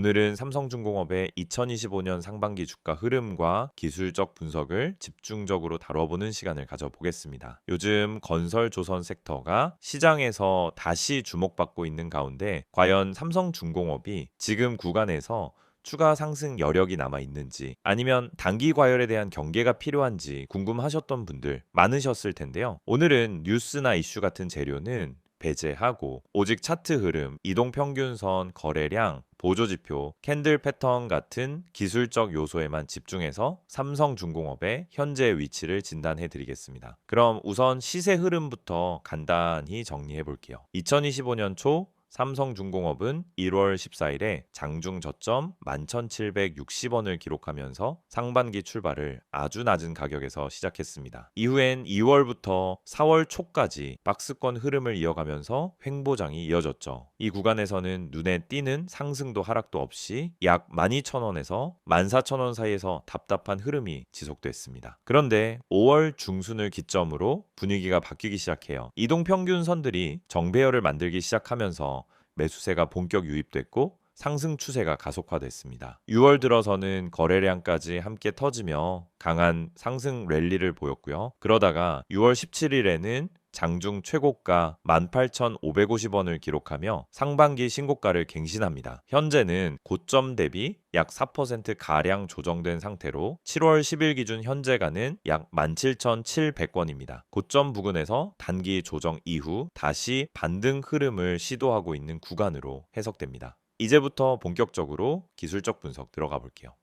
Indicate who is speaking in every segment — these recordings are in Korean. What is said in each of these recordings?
Speaker 1: 오늘은 삼성중공업의 2025년 상반기 주가 흐름과 기술적 분석을 집중적으로 다뤄보는 시간을 가져보겠습니다. 요즘 건설 조선 섹터가 시장에서 다시 주목받고 있는 가운데 과연 삼성중공업이 지금 구간에서 추가 상승 여력이 남아 있는지 아니면 단기 과열에 대한 경계가 필요한지 궁금하셨던 분들 많으셨을 텐데요. 오늘은 뉴스나 이슈 같은 재료는 배제하고 오직 차트 흐름, 이동평균선, 거래량, 보조지표, 캔들 패턴 같은 기술적 요소에만 집중해서 삼성중공업의 현재 위치를 진단해 드리겠습니다. 그럼 우선 시세 흐름부터 간단히 정리해 볼게요. 2025년 초 삼성중공업은 1월 14일에 장중 저점 11,760원을 기록하면서 상반기 출발을 아주 낮은 가격에서 시작했습니다. 이후엔 2월부터 4월 초까지 박스권 흐름을 이어가면서 횡보장이 이어졌죠. 이 구간에서는 눈에 띄는 상승도 하락도 없이 약 12,000원에서 14,000원 사이에서 답답한 흐름이 지속됐습니다. 그런데 5월 중순을 기점으로 분위기가 바뀌기 시작해요. 이동평균선들이 정배열을 만들기 시작하면서 매수세가 본격 유입됐고 상승 추세가 가속화됐습니다. 6월 들어서는 거래량까지 함께 터지며 강한 상승 랠리를 보였고요. 그러다가 6월 17일에는 장중 최고가 18,550원을 기록하며 상반기 신고가를 갱신합니다. 현재는 고점 대비 약 4% 가량 조정된 상태로 7월 10일 기준 현재가는 약 17,700원입니다. 고점 부근에서 단기 조정 이후 다시 반등 흐름을 시도하고 있는 구간으로 해석됩니다. 이제부터 본격적으로 기술적 분석 들어가 볼게요.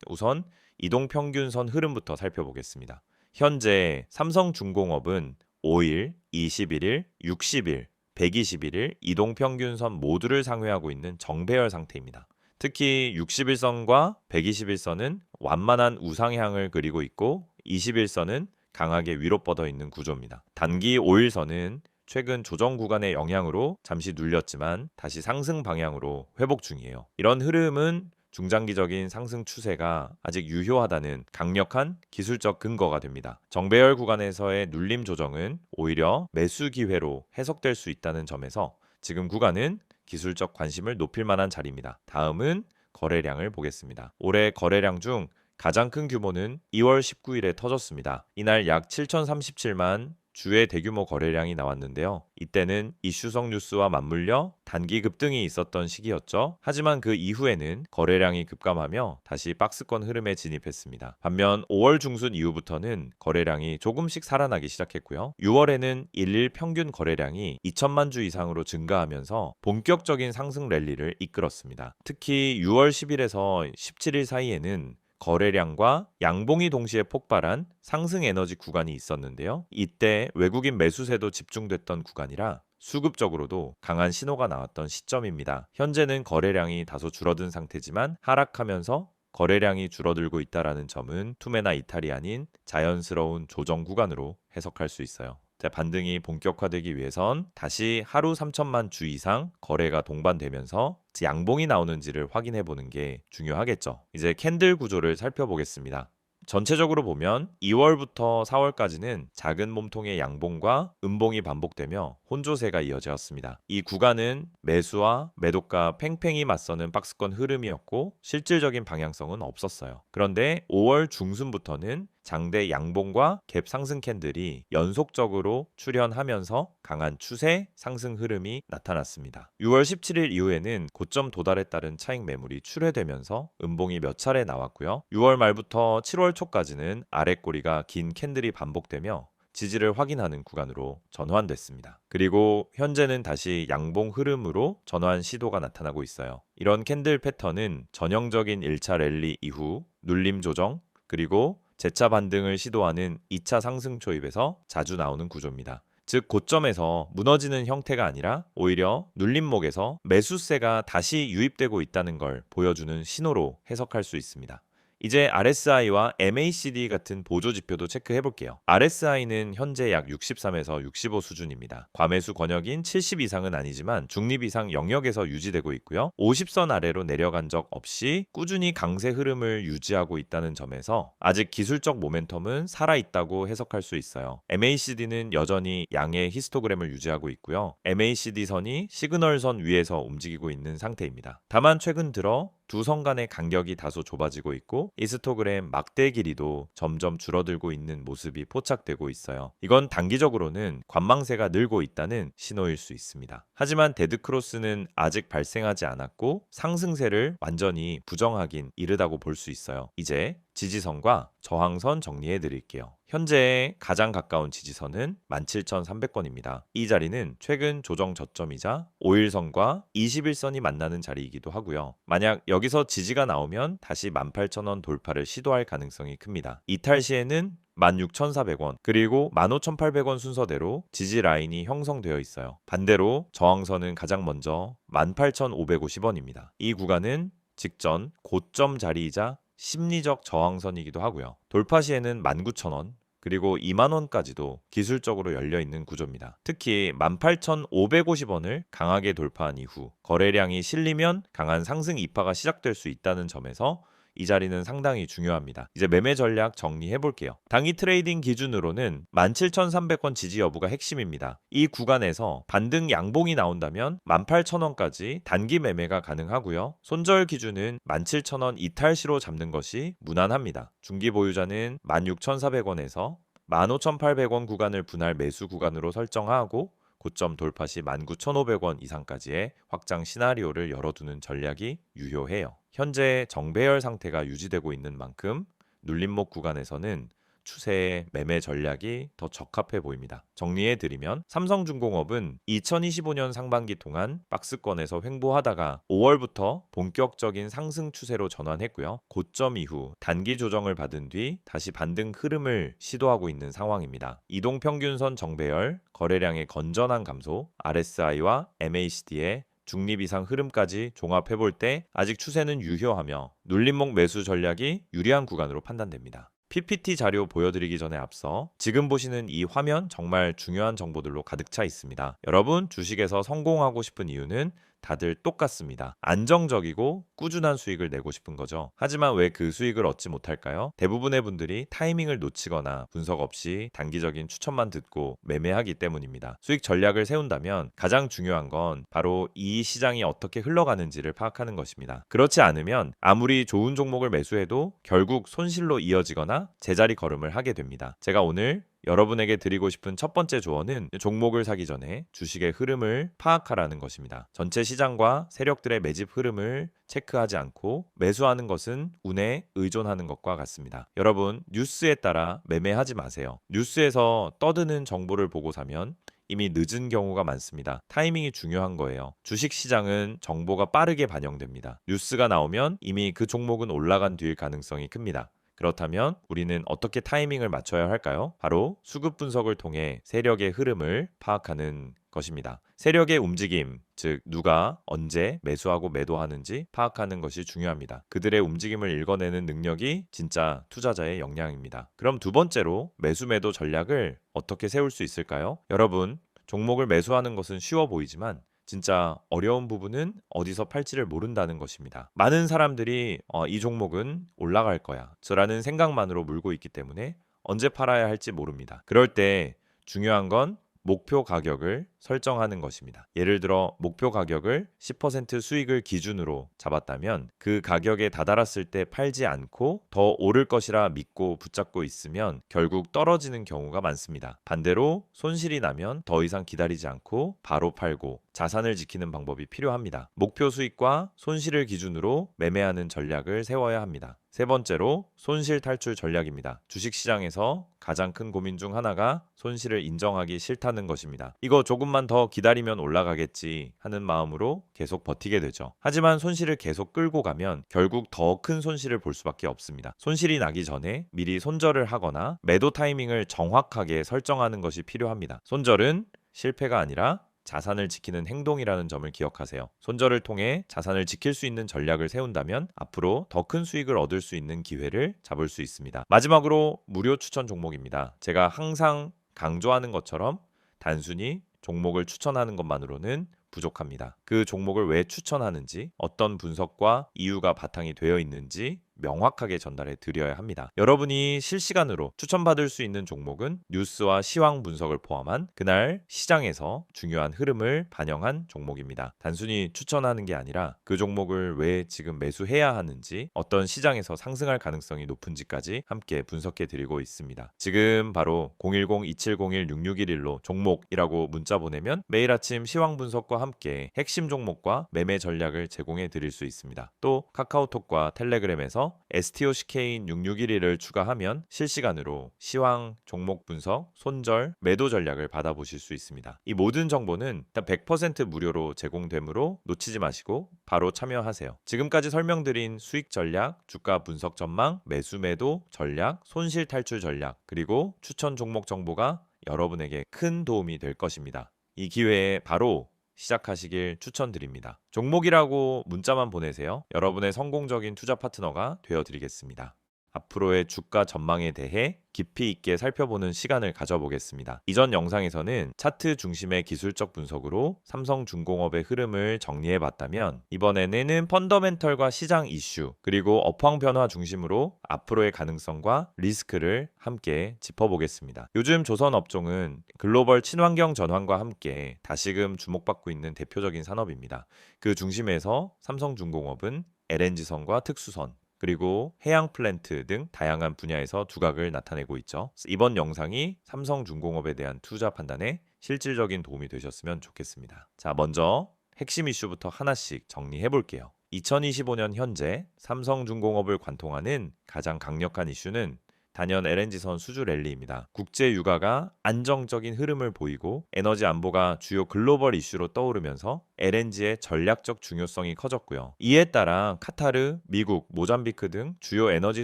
Speaker 1: 우선 이동평균선 흐름부터 살펴보겠습니다. 현재 삼성중공업은 5일, 21일, 60일, 121일 이동평균선 모두를 상회하고 있는 정배열 상태입니다. 특히 61선과 121선은 완만한 우상향을 그리고 있고 21선은 강하게 위로 뻗어 있는 구조입니다. 단기 5일선은 최근 조정 구간의 영향으로 잠시 눌렸지만 다시 상승 방향으로 회복 중이에요. 이런 흐름은 중장기적인 상승 추세가 아직 유효하다는 강력한 기술적 근거가 됩니다. 정배열 구간에서의 눌림 조정은 오히려 매수 기회로 해석될 수 있다는 점에서 지금 구간은 기술적 관심을 높일 만한 자리입니다. 다음은 거래량을 보겠습니다. 올해 거래량 중 가장 큰 규모는 2월 19일에 터졌습니다. 이날 약 7,037만 주의 대규모 거래량이 나왔는데요. 이때는 이슈성 뉴스와 맞물려 단기 급등이 있었던 시기였죠. 하지만 그 이후에는 거래량이 급감하며 다시 박스권 흐름에 진입했습니다. 반면 5월 중순 이후부터는 거래량이 조금씩 살아나기 시작했고요. 6월에는 일일 평균 거래량이 2천만 주 이상으로 증가하면서 본격적인 상승 랠리를 이끌었습니다. 특히 6월 10일에서 17일 사이에는 거래량과 양봉이 동시에 폭발한 상승 에너지 구간이 있었는데요. 이때 외국인 매수세도 집중됐던 구간이라 수급적으로도 강한 신호가 나왔던 시점입니다. 현재는 거래량이 다소 줄어든 상태지만 하락하면서 거래량이 줄어들고 있다는 점은 투매나 이탈이 아닌 자연스러운 조정 구간으로 해석할 수 있어요. 반등이 본격화되기 위해선 다시 하루 3천만 주 이상 거래가 동반되면서 양봉이 나오는지를 확인해 보는 게 중요하겠죠. 이제 캔들 구조를 살펴보겠습니다. 전체적으로 보면 2월부터 4월까지는 작은 몸통의 양봉과 음봉이 반복되며 혼조세가 이어졌습니다. 이 구간은 매수와 매도가 팽팽히 맞서는 박스권 흐름이었고 실질적인 방향성은 없었어요. 그런데 5월 중순부터는 장대 양봉과 갭 상승 캔들이 연속적으로 출현하면서 강한 추세 상승 흐름이 나타났습니다. 6월 17일 이후에는 고점 도달에 따른 차익 매물이 출회되면서 음봉이 몇 차례 나왔고요. 6월 말부터 7월 초까지는 아랫꼬리가 긴 캔들이 반복되며 지지를 확인하는 구간으로 전환됐습니다. 그리고 현재는 다시 양봉 흐름으로 전환 시도가 나타나고 있어요. 이런 캔들 패턴은 전형적인 1차 랠리 이후 눌림 조정 그리고 재차 반등을 시도하는 2차 상승 초입에서 자주 나오는 구조입니다. 즉 고점에서 무너지는 형태가 아니라 오히려 눌림목에서 매수세가 다시 유입되고 있다는 걸 보여주는 신호로 해석할 수 있습니다. 이제 RSI와 MACD 같은 보조 지표도 체크해 볼게요. RSI는 현재 약 63에서 65 수준입니다. 과매수 권역인 70 이상은 아니지만 중립 이상 영역에서 유지되고 있고요. 50선 아래로 내려간 적 없이 꾸준히 강세 흐름을 유지하고 있다는 점에서 아직 기술적 모멘텀은 살아있다고 해석할 수 있어요. MACD는 여전히 양의 히스토그램을 유지하고 있고요. MACD 선이 시그널선 위에서 움직이고 있는 상태입니다. 다만 최근 들어 두 선 간의 간격이 다소 좁아지고 있고 히스토그램 막대 길이도 점점 줄어들고 있는 모습이 포착되고 있어요. 이건 단기적으로는 관망세가 늘고 있다는 신호일 수 있습니다. 하지만 데드크로스는 아직 발생하지 않았고 상승세를 완전히 부정하긴 이르다고 볼 수 있어요. 이제 지지선과 저항선 정리해 드릴게요. 현재 가장 가까운 지지선은 17,300권입니다. 이 자리는 최근 조정 저점이자 5일선과 21선이 만나는 자리이기도 하고요. 만약 여기서 지지가 나오면 다시 18,000원 돌파를 시도할 가능성이 큽니다. 이탈 시에는 16,400원 그리고 15,800원 순서대로 지지 라인이 형성되어 있어요. 반대로 저항선은 가장 먼저 18,550원입니다. 이 구간은 직전 고점 자리이자 심리적 저항선이기도 하고요. 돌파 시에는 19,000원 그리고 20,000원까지도 기술적으로 열려 있는 구조입니다. 특히 18,550원을 강하게 돌파한 이후 거래량이 실리면 강한 상승 이파가 시작될 수 있다는 점에서 이 자리는 상당히 중요합니다. 이제 매매 전략 정리해 볼게요. 당일 트레이딩 기준으로는 17,300원 지지 여부가 핵심입니다. 이 구간에서 반등 양봉이 나온다면 18,000원까지 단기 매매가 가능하고요. 손절 기준은 17,000원 이탈시로 잡는 것이 무난합니다. 중기 보유자는 16,400원에서 15,800원 구간을 분할 매수 구간으로 설정하고 고점 돌파 시 19,500원 이상까지의 확장 시나리오를 열어두는 전략이 유효해요. 현재 정배열 상태가 유지되고 있는 만큼 눌림목 구간에서는 추세의 매매 전략이 더 적합해 보입니다. 정리해드리면 삼성중공업은 2025년 상반기 동안 박스권에서 횡보하다가 5월부터 본격적인 상승 추세로 전환했고요. 고점 이후 단기 조정을 받은 뒤 다시 반등 흐름을 시도하고 있는 상황입니다. 이동평균선 정배열, 거래량의 건전한 감소, RSI와 MACD의 중립 이상 흐름까지 종합해 볼 때 아직 추세는 유효하며 눌림목 매수 전략이 유리한 구간으로 판단됩니다. PPT 자료 보여드리기 전에 앞서 지금 보시는 이 화면 정말 중요한 정보들로 가득 차 있습니다. 여러분 주식에서 성공하고 싶은 이유는 다들 똑같습니다. 안정적이고 꾸준한 수익을 내고 싶은 거죠. 하지만 왜 그 수익을 얻지 못할까요? 대부분의 분들이 타이밍을 놓치거나 분석 없이 단기적인 추천만 듣고 매매하기 때문입니다. 수익 전략을 세운다면 가장 중요한 건 바로 이 시장이 어떻게 흘러가는지를 파악하는 것입니다. 그렇지 않으면 아무리 좋은 종목을 매수해도 결국 손실로 이어지거나 제자리 걸음을 하게 됩니다. 제가 오늘 여러분에게 드리고 싶은 첫 번째 조언은 종목을 사기 전에 주식의 흐름을 파악하라는 것입니다. 전체 시장과 세력들의 매집 흐름을 체크하지 않고 매수하는 것은 운에 의존하는 것과 같습니다. 여러분, 뉴스에 따라 매매하지 마세요. 뉴스에서 떠드는 정보를 보고 사면 이미 늦은 경우가 많습니다. 타이밍이 중요한 거예요. 주식 시장은 정보가 빠르게 반영됩니다. 뉴스가 나오면 이미 그 종목은 올라간 뒤일 가능성이 큽니다. 그렇다면 우리는 어떻게 타이밍을 맞춰야 할까요? 바로 수급 분석을 통해 세력의 흐름을 파악하는 것입니다. 세력의 움직임, 즉 누가 언제 매수하고 매도하는지 파악하는 것이 중요합니다. 그들의 움직임을 읽어내는 능력이 진짜 투자자의 역량입니다. 그럼 두 번째로 매수 매도 전략을 어떻게 세울 수 있을까요? 여러분, 종목을 매수하는 것은 쉬워 보이지만 진짜 어려운 부분은 어디서 팔지를 모른다는 것입니다. 많은 사람들이 이 종목은 올라갈 거야 라는 생각만으로 물고 있기 때문에 언제 팔아야 할지 모릅니다. 그럴 때 중요한 건 목표 가격을 설정하는 것입니다. 예를 들어 목표 가격을 10% 수익을 기준으로 잡았다면 그 가격에 다다랐을 때 팔지 않고 더 오를 것이라 믿고 붙잡고 있으면 결국 떨어지는 경우가 많습니다. 반대로 손실이 나면 더 이상 기다리지 않고 바로 팔고 자산을 지키는 방법이 필요합니다. 목표 수익과 손실을 기준으로 매매하는 전략을 세워야 합니다. 세 번째로 손실 탈출 전략입니다. 주식시장에서 가장 큰 고민 중 하나가 손실을 인정하기 싫다는 것입니다. 이거 조금만 더 기다리면 올라가겠지 하는 마음으로 계속 버티게 되죠. 하지만 손실을 계속 끌고 가면 결국 더 큰 손실을 볼 수밖에 없습니다. 손실이 나기 전에 미리 손절을 하거나 매도 타이밍을 정확하게 설정하는 것이 필요합니다. 손절은 실패가 아니라 자산을 지키는 행동이라는 점을 기억하세요. 손절을 통해 자산을 지킬 수 있는 전략을 세운다면 앞으로 더 큰 수익을 얻을 수 있는 기회를 잡을 수 있습니다. 마지막으로 무료 추천 종목입니다. 제가 항상 강조하는 것처럼 단순히 종목을 추천하는 것만으로는 부족합니다. 그 종목을 왜 추천하는지, 어떤 분석과 이유가 바탕이 되어 있는지 명확하게 전달해 드려야 합니다. 여러분이 실시간으로 추천받을 수 있는 종목은 뉴스와 시황 분석을 포함한 그날 시장에서 중요한 흐름을 반영한 종목입니다. 단순히 추천하는 게 아니라 그 종목을 왜 지금 매수해야 하는지, 어떤 시장에서 상승할 가능성이 높은지까지 함께 분석해 드리고 있습니다. 지금 바로 010-2701-6611로 종목이라고 문자 보내면 매일 아침 시황 분석과 함께 핵심 종목과 매매 전략을 제공해 드릴 수 있습니다. 또 카카오톡과 텔레그램에서 STOCK인 6611을 추가하면 실시간으로 시황, 종목 분석, 손절, 매도 전략을 받아보실 수 있습니다. 이 모든 정보는 일단 100% 무료로 제공되므로 놓치지 마시고 바로 참여하세요. 지금까지 설명드린 수익 전략, 주가 분석 전망, 매수 매도 전략, 손실 탈출 전략, 그리고 추천 종목 정보가 여러분에게 큰 도움이 될 것입니다. 이 기회에 바로 시작하시길 추천드립니다. 종목이라고 문자만 보내세요. 여러분의 성공적인 투자 파트너가 되어드리겠습니다. 앞으로의 주가 전망에 대해 깊이 있게 살펴보는 시간을 가져보겠습니다. 이전 영상에서는 차트 중심의 기술적 분석으로 삼성중공업의 흐름을 정리해봤다면 이번에는 펀더멘털과 시장 이슈 그리고 업황 변화 중심으로 앞으로의 가능성과 리스크를 함께 짚어보겠습니다. 요즘 조선 업종은 글로벌 친환경 전환과 함께 다시금 주목받고 있는 대표적인 산업입니다. 그 중심에서 삼성중공업은 LNG선과 특수선 그리고 해양 플랜트 등 다양한 분야에서 두각을 나타내고 있죠. 이번 영상이 삼성중공업에 대한 투자 판단에 실질적인 도움이 되셨으면 좋겠습니다. 자, 먼저 핵심 이슈부터 하나씩 정리해 볼게요. 2025년 현재 삼성중공업을 관통하는 가장 강력한 이슈는 단연 LNG선 수주 랠리입니다. 국제 유가가 안정적인 흐름을 보이고 에너지 안보가 주요 글로벌 이슈로 떠오르면서 LNG의 전략적 중요성이 커졌고요. 이에 따라 카타르, 미국, 모잠비크 등 주요 에너지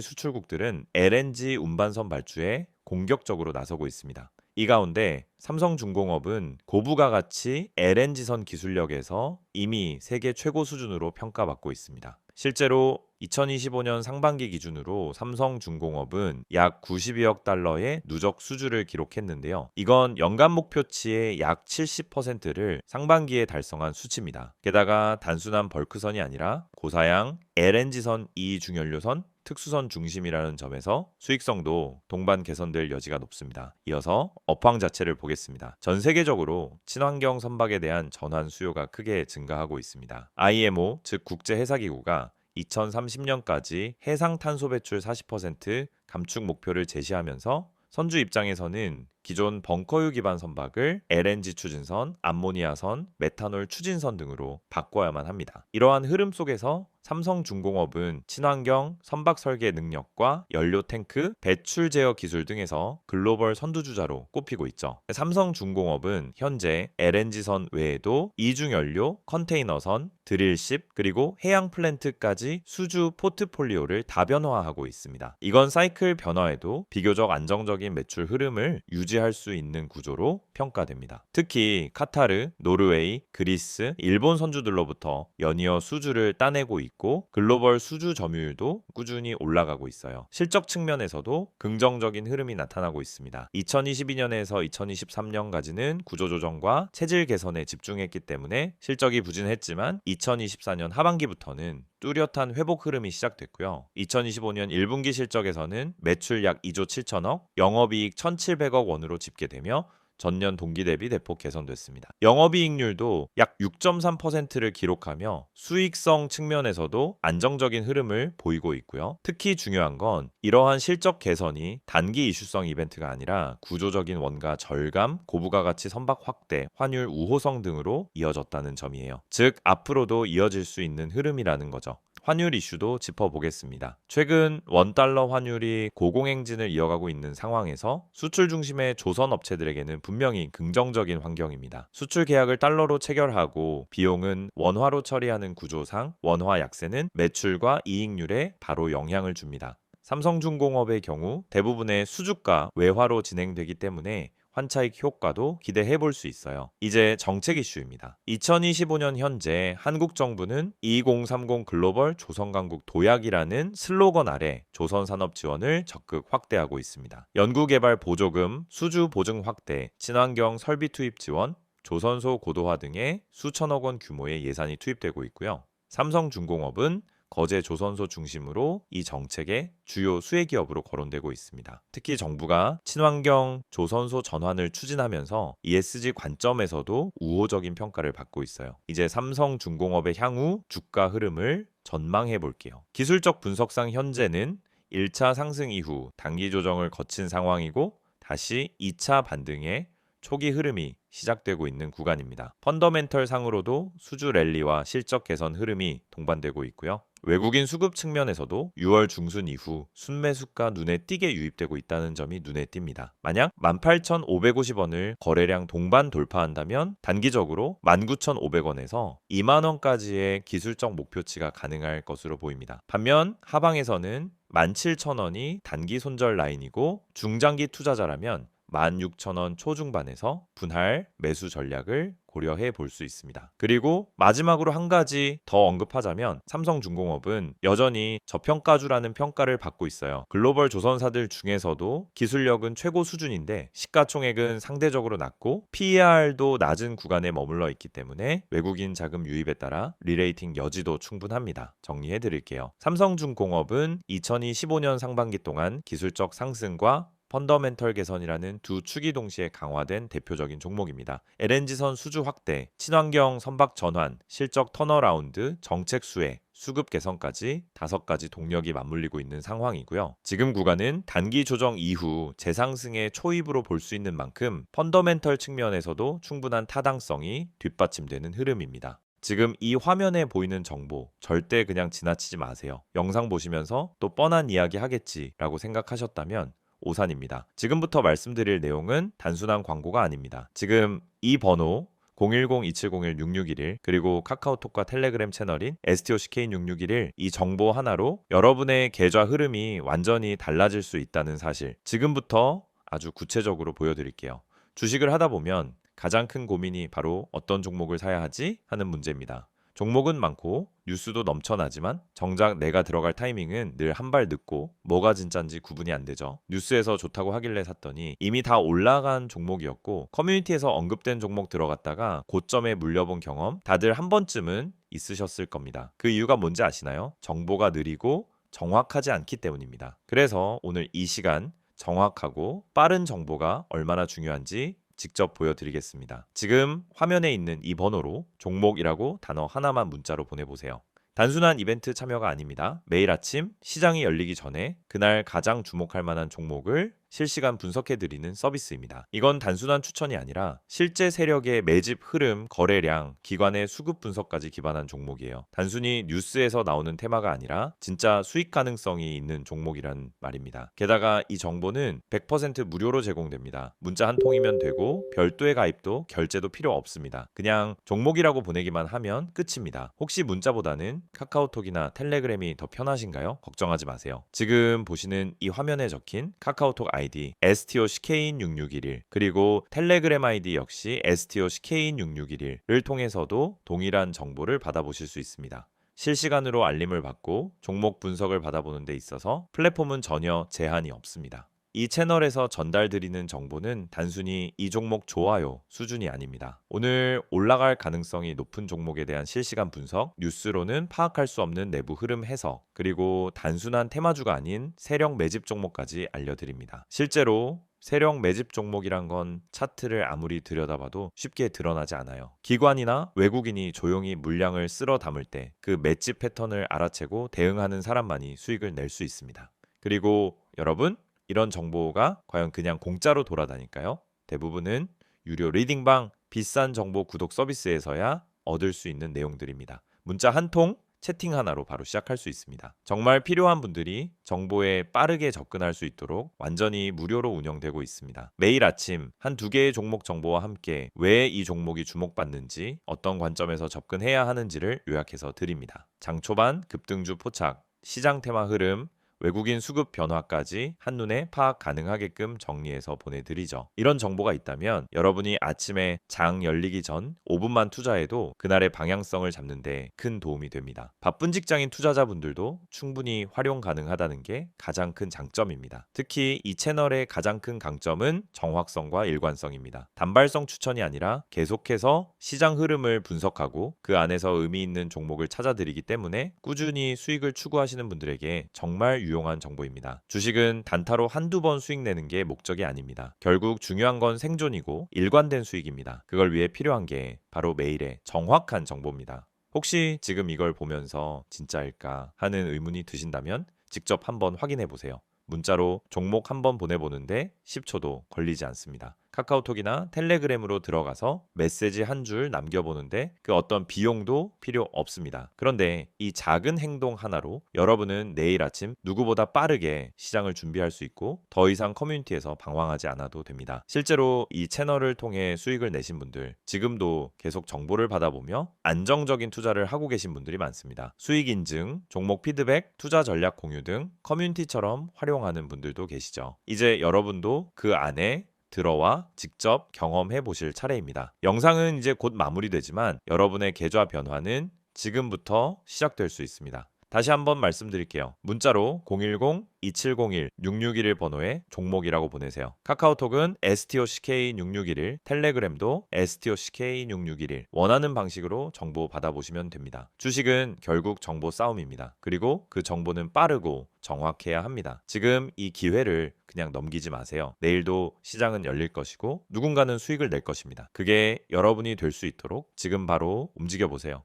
Speaker 1: 수출국들은 LNG 운반선 발주에 공격적으로 나서고 있습니다. 이 가운데 삼성중공업은 고부가 가치 LNG선 기술력에서 이미 세계 최고 수준으로 평가받고 있습니다. 실제로 2025년 상반기 기준으로 삼성중공업은 약 92억 달러의 누적 수주를 기록했는데요. 이건 연간 목표치의 약 70%를 상반기에 달성한 수치입니다. 게다가 단순한 벌크선이 아니라 고사양 LNG선 2중연료선 특수선 중심이라는 점에서 수익성도 동반 개선될 여지가 높습니다. 이어서 업황 자체를 보겠습니다. 전 세계적으로 친환경 선박에 대한 전환 수요가 크게 증가하고 있습니다. IMO, 즉 국제해사기구가 2030년까지 해상 탄소 배출 40% 감축 목표를 제시하면서 선주 입장에서는 기존 벙커유 기반 선박을 LNG 추진선, 암모니아선, 메탄올 추진선 등으로 바꿔야만 합니다. 이러한 흐름 속에서 삼성중공업은 친환경 선박 설계 능력과 연료 탱크, 배출 제어 기술 등에서 글로벌 선두주자로 꼽히고 있죠. 삼성중공업은 현재 LNG선 외에도 이중연료, 컨테이너선, 드릴십, 그리고 해양 플랜트까지 수주 포트폴리오를 다변화하고 있습니다. 이건 사이클 변화에도 비교적 안정적인 매출 흐름을 유지할 수 있는 구조로 평가됩니다. 특히 카타르, 노르웨이, 그리스, 일본 선주들로부터 연이어 수주를 따내고 있고 글로벌 수주 점유율도 꾸준히 올라가고 있어요. 실적 측면에서도 긍정적인 흐름이 나타나고 있습니다. 2022년에서 2023년까지는 구조조정과 체질 개선에 집중했기 때문에 실적이 부진했지만 2024년 하반기부터는 뚜렷한 회복 흐름이 시작됐고요. 2025년 1분기 실적에서는 매출 약 2조 7천억, 영업이익 1,700억 원으로 집계되며 전년 동기 대비 대폭 개선됐습니다. 영업이익률도 약 6.3%를 기록하며 수익성 측면에서도 안정적인 흐름을 보이고 있고요. 특히 중요한 건 이러한 실적 개선이 단기 이슈성 이벤트가 아니라 구조적인 원가 절감, 고부가 가치 선박 확대, 환율 우호성 등으로 이어졌다는 점이에요. 즉 앞으로도 이어질 수 있는 흐름이라는 거죠. 환율 이슈도 짚어보겠습니다. 최근 원달러 환율이 고공행진을 이어가고 있는 상황에서 수출 중심의 조선 업체들에게는 분명히 긍정적인 환경입니다. 수출 계약을 달러로 체결하고 비용은 원화로 처리하는 구조상 원화 약세는 매출과 이익률에 바로 영향을 줍니다. 삼성중공업의 경우 대부분의 수주가 외화로 진행되기 때문에 환차익 효과도 기대해 볼 수 있어요. 이제 정책 이슈입니다. 2025년 현재 한국 정부는 2030 글로벌 조선강국 도약이라는 슬로건 아래 조선산업 지원을 적극 확대하고 있습니다. 연구개발 보조금, 수주 보증 확대, 친환경 설비 투입 지원, 조선소 고도화 등의 수천억 원 규모의 예산이 투입되고 있고요. 삼성중공업은 거제 조선소 중심으로 이 정책의 주요 수혜 기업으로 거론되고 있습니다. 특히 정부가 친환경 조선소 전환을 추진하면서 ESG 관점에서도 우호적인 평가를 받고 있어요. 이제 삼성중공업의 향후 주가 흐름을 전망해 볼게요. 기술적 분석상 현재는 1차 상승 이후 단기 조정을 거친 상황이고 다시 2차 반등의 초기 흐름이 시작되고 있는 구간입니다. 펀더멘털 상으로도 수주 랠리와 실적 개선 흐름이 동반되고 있고요. 외국인 수급 측면에서도 6월 중순 이후 순매수가 눈에 띄게 유입되고 있다는 점이 눈에 띕니다. 만약 18,550원을 거래량 동반 돌파한다면 단기적으로 19,500원에서 20,000원까지의 기술적 목표치가 가능할 것으로 보입니다. 반면 하방에서는 17,000원이 단기 손절 라인이고 중장기 투자자라면 16,000원 초중반에서 분할 매수 전략을 고려해 볼 수 있습니다. 그리고 마지막으로 한 가지 더 언급하자면 삼성중공업은 여전히 저평가주라는 평가를 받고 있어요. 글로벌 조선사들 중에서도 기술력은 최고 수준인데 시가총액은 상대적으로 낮고 PER도 낮은 구간에 머물러 있기 때문에 외국인 자금 유입에 따라 리레이팅 여지도 충분합니다. 정리해 드릴게요. 삼성중공업은 2025년 상반기 동안 기술적 상승과 펀더멘털 개선이라는 두 축이 동시에 강화된 대표적인 종목입니다. LNG선 수주 확대, 친환경 선박 전환, 실적 턴어라운드, 정책 수혜, 수급 개선까지 5가지 동력이 맞물리고 있는 상황이고요. 지금 구간은 단기 조정 이후 재상승의 초입으로 볼 수 있는 만큼 펀더멘털 측면에서도 충분한 타당성이 뒷받침되는 흐름입니다. 지금 이 화면에 보이는 정보 절대 그냥 지나치지 마세요. 영상 보시면서 또 뻔한 이야기 하겠지라고 생각하셨다면 오산입니다. 지금부터 말씀드릴 내용은 단순한 광고가 아닙니다. 지금 이 번호 010-2701-6611 그리고 카카오톡과 텔레그램 채널인 STOCK인6611 이 정보 하나로 여러분의 계좌 흐름이 완전히 달라질 수 있다는 사실 지금부터 아주 구체적으로 보여드릴게요. 주식을 하다 보면 가장 큰 고민이 바로 어떤 종목을 사야 하지 하는 문제입니다. 종목은 많고 뉴스도 넘쳐나지만 정작 내가 들어갈 타이밍은 늘 한 발 늦고 뭐가 진짠지 구분이 안 되죠. 뉴스에서 좋다고 하길래 샀더니 이미 다 올라간 종목이었고 커뮤니티에서 언급된 종목 들어갔다가 고점에 물려본 경험 다들 한 번쯤은 있으셨을 겁니다. 그 이유가 뭔지 아시나요? 정보가 느리고 정확하지 않기 때문입니다. 그래서 오늘 이 시간 정확하고 빠른 정보가 얼마나 중요한지 직접 보여드리겠습니다. 지금 화면에 있는 이 번호로 종목이라고 단어 하나만 문자로 보내보세요. 단순한 이벤트 참여가 아닙니다. 매일 아침 시장이 열리기 전에 그날 가장 주목할 만한 종목을 실시간 분석해드리는 서비스입니다. 이건 단순한 추천이 아니라 실제 세력의 매집 흐름, 거래량, 기관의 수급 분석까지 기반한 종목이에요. 단순히 뉴스에서 나오는 테마가 아니라 진짜 수익 가능성이 있는 종목이란 말입니다. 게다가 이 정보는 100% 무료로 제공됩니다. 문자 한 통이면 되고 별도의 가입도 결제도 필요 없습니다. 그냥 종목이라고 보내기만 하면 끝입니다. 혹시 문자보다는 카카오톡이나 텔레그램이 더 편하신가요? 걱정하지 마세요. 지금 보시는 이 화면에 적힌 카카오톡 아이디 STOCK인6611 그리고 텔레그램 아이디 역시 STOCK인6611을 통해서도 동일한 정보를 받아보실 수 있습니다. 실시간으로 알림을 받고 종목 분석을 받아보는 데 있어서 플랫폼은 전혀 제한이 없습니다. 이 채널에서 전달드리는 정보는 단순히 이 종목 좋아요 수준이 아닙니다. 오늘 올라갈 가능성이 높은 종목에 대한 실시간 분석, 뉴스로는 파악할 수 없는 내부 흐름 해석, 그리고 단순한 테마주가 아닌 세력 매집 종목까지 알려드립니다. 실제로 세력 매집 종목이란 건 차트를 아무리 들여다봐도 쉽게 드러나지 않아요. 기관이나 외국인이 조용히 물량을 쓸어 담을 때 그 매집 패턴을 알아채고 대응하는 사람만이 수익을 낼 수 있습니다. 그리고 여러분, 이런 정보가 과연 그냥 공짜로 돌아다닐까요? 대부분은 유료 리딩방, 비싼 정보 구독 서비스에서야 얻을 수 있는 내용들입니다. 문자 한 통, 채팅 하나로 바로 시작할 수 있습니다. 정말 필요한 분들이 정보에 빠르게 접근할 수 있도록 완전히 무료로 운영되고 있습니다. 매일 아침 한두 개의 종목 정보와 함께 왜 이 종목이 주목받는지, 어떤 관점에서 접근해야 하는지를 요약해서 드립니다. 장 초반 급등주 포착, 시장 테마 흐름, 외국인 수급 변화까지 한눈에 파악 가능하게끔 정리해서 보내드리죠. 이런 정보가 있다면 여러분이 아침에 장 열리기 전 5분만 투자해도 그날의 방향성을 잡는데 큰 도움이 됩니다. 바쁜 직장인 투자자분들도 충분히 활용 가능하다는 게 가장 큰 장점입니다. 특히 이 채널의 가장 큰 강점은 정확성과 일관성입니다. 단발성 추천이 아니라 계속해서 시장 흐름을 분석하고 그 안에서 의미 있는 종목을 찾아드리기 때문에 꾸준히 수익을 추구하시는 분들에게 정말 유용한 정보입니다. 주식은 단타로 한두 번 수익 내는 게 목적이 아닙니다. 결국 중요한 건 생존이고 일관된 수익입니다. 그걸 위해 필요한 게 바로 매일의 정확한 정보입니다. 혹시 지금 이걸 보면서 진짜일까 하는 의문이 드신다면 직접 한번 확인해 보세요. 문자로 종목 한번 보내보는데 10초도 걸리지 않습니다. 카카오톡이나 텔레그램으로 들어가서 메시지 한 줄 남겨보는데 그 어떤 비용도 필요 없습니다. 그런데 이 작은 행동 하나로 여러분은 내일 아침 누구보다 빠르게 시장을 준비할 수 있고 더 이상 커뮤니티에서 방황하지 않아도 됩니다. 실제로 이 채널을 통해 수익을 내신 분들, 지금도 계속 정보를 받아보며 안정적인 투자를 하고 계신 분들이 많습니다. 수익 인증, 종목 피드백, 투자 전략 공유 등 커뮤니티처럼 활용하는 분들도 계시죠. 이제 여러분도 그 안에 들어와 직접 경험해 보실 차례입니다. 영상은 이제 곧 마무리되지만 여러분의 계좌 변화는 지금부터 시작될 수 있습니다. 다시 한번 말씀드릴게요. 문자로 010-2701-6611 번호에 종목이라고 보내세요. 카카오톡은 STOCK6611, 텔레그램도 STOCK6611 원하는 방식으로 정보 받아보시면 됩니다. 주식은 결국 정보 싸움입니다. 그리고 그 정보는 빠르고 정확해야 합니다. 지금 이 기회를 그냥 넘기지 마세요. 내일도 시장은 열릴 것이고 누군가는 수익을 낼 것입니다. 그게 여러분이 될 수 있도록 지금 바로 움직여 보세요.